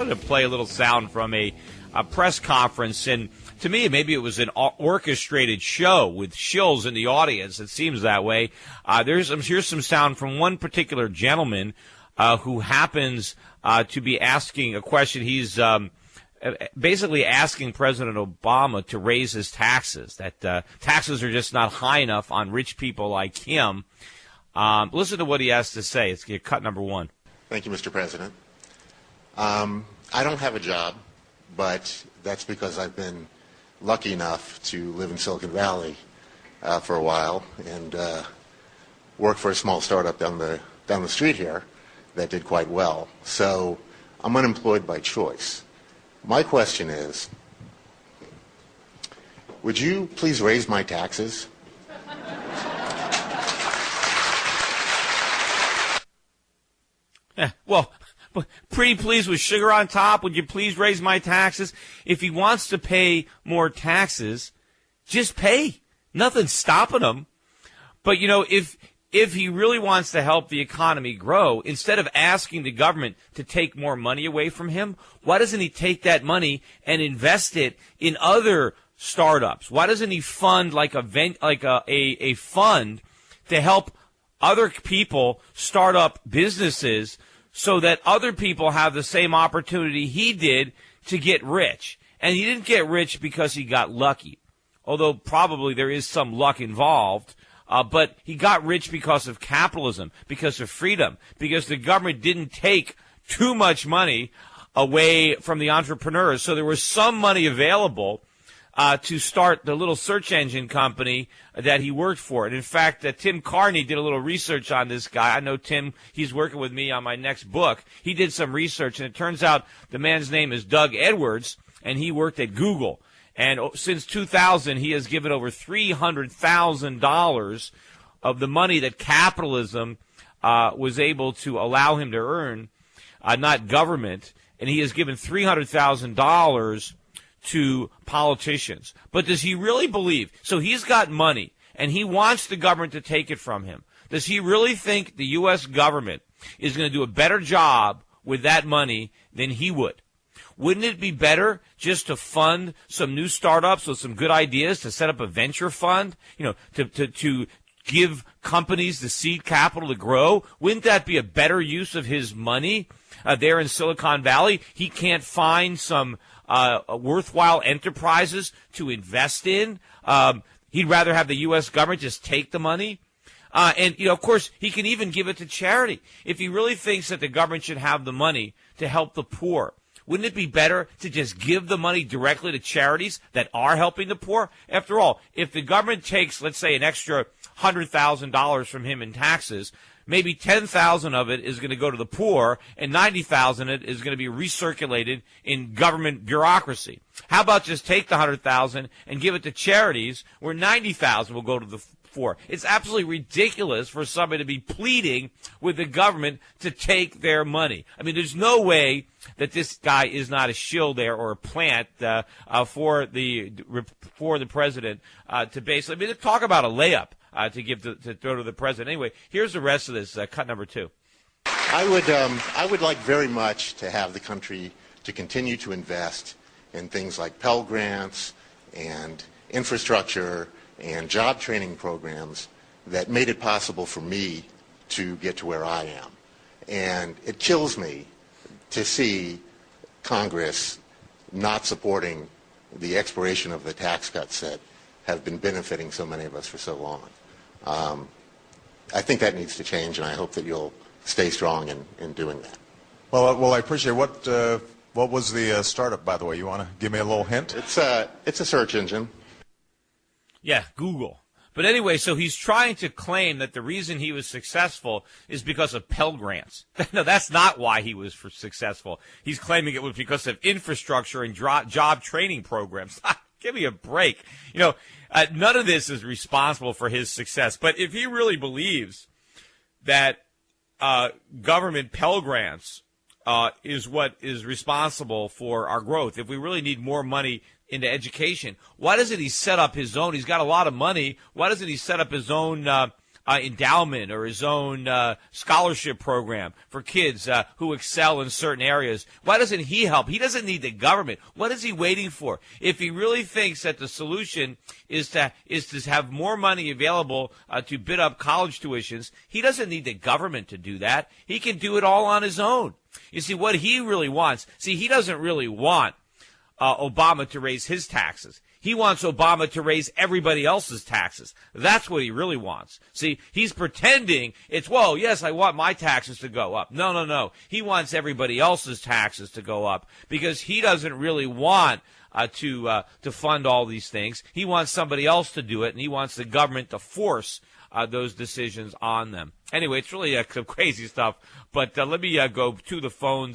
To play a little sound from a press conference, and to me, maybe it was an orchestrated show with shills in the audience. It seems that way. Here's some sound from one particular gentleman who happens to be asking a question. He's basically asking President Obama to raise his taxes, that taxes are just not high enough on rich people like him. Listen to what he has to say. It's cut number one. Thank you, Mr. President. I don't have a job, but that's because I've been lucky enough to live in Silicon Valley for a while and work for a small startup down the street here that did quite well. So I'm unemployed by choice. My question is, would you please raise my taxes? Well, pretty please with sugar on top. Would you please raise my taxes? If he wants to pay more taxes, just pay. Nothing's stopping him. But, you know, if he really wants to help the economy grow, instead of asking the government to take more money away from him, why doesn't he take that money and invest it in other startups? Why doesn't he fund a fund to help other people start up businesses so that other people have the same opportunity he did to get rich? And he didn't get rich because he got lucky, although probably there is some luck involved. But he got rich because of capitalism, because of freedom, because the government didn't take too much money away from the entrepreneurs. So there was some money available to start the little search engine company that he worked for. And in fact, Tim Carney did a little research on this guy. I know Tim, he's working with me on my next book. He did some research, and it turns out the man's name is Doug Edwards, and he worked at Google. And since 2000, he has given over $300,000 of the money that capitalism was able to allow him to earn, not government. And he has given $300,000 to politicians. But does he really believe? So he's got money, and he wants the government to take it from him. Does he really think the U.S. government is going to do a better job with that money than he would? Wouldn't it be better just to fund some new startups with some good ideas, to set up a venture fund, you know, to give companies the seed capital to grow? Wouldn't that be a better use of his money there in Silicon Valley? He can't find some worthwhile enterprises to invest in. He'd rather have the U.S. government just take the money. And, you know, of course, he can even give it to charity. If he really thinks that the government should have the money to help the poor, wouldn't it be better to just give the money directly to charities that are helping the poor? After all, if the government takes, let's say, an extra $100,000 from him in taxes, maybe 10,000 of it is going to go to the poor, and 90,000 of it is going to be recirculated in government bureaucracy. How about just take the 100,000 and give it to charities, where 90,000 will go to the poor? It's absolutely ridiculous for somebody to be pleading with the government to take their money. I mean, there's no way that this guy is not a shill there or a plant for the president to basically. I mean, talk about a layup. To throw to the president. Anyway, here's the rest of this, cut number two. I would like very much to have the country to continue to invest in things like Pell Grants and infrastructure and job training programs that made it possible for me to get to where I am. And it kills me to see Congress not supporting the expiration of the tax cuts that have been benefiting so many of us for so long. I think that needs to change, and I hope that you'll stay strong in doing that. Well, I appreciate it. What was the startup, by the way? You want to give me a little hint? It's a search engine. Yeah, Google. But anyway, so he's trying to claim that the reason he was successful is because of Pell Grants. No, that's not why he was successful. He's claiming it was because of infrastructure and job training programs. Give me a break. You know, none of this is responsible for his success. But if he really believes that government Pell Grants is what is responsible for our growth, if we really need more money into education, why doesn't he set up his own? He's got a lot of money. Why doesn't he set up his own endowment or his own scholarship program for kids who excel in certain areas. Why doesn't he help? He doesn't need the government. What is he waiting for? If he really thinks that the solution is to have more money available to bid up college tuitions, he doesn't need the government to do that. He can do it all on his own. You see, what he really wants, he doesn't really want Obama to raise his taxes. He wants Obama to raise everybody else's taxes. That's what he really wants. See, he's pretending yes, I want my taxes to go up. No. He wants everybody else's taxes to go up because he doesn't really want to fund all these things. He wants somebody else to do it, and he wants the government to force those decisions on them. Anyway, it's really some crazy stuff. But let me go to the phones.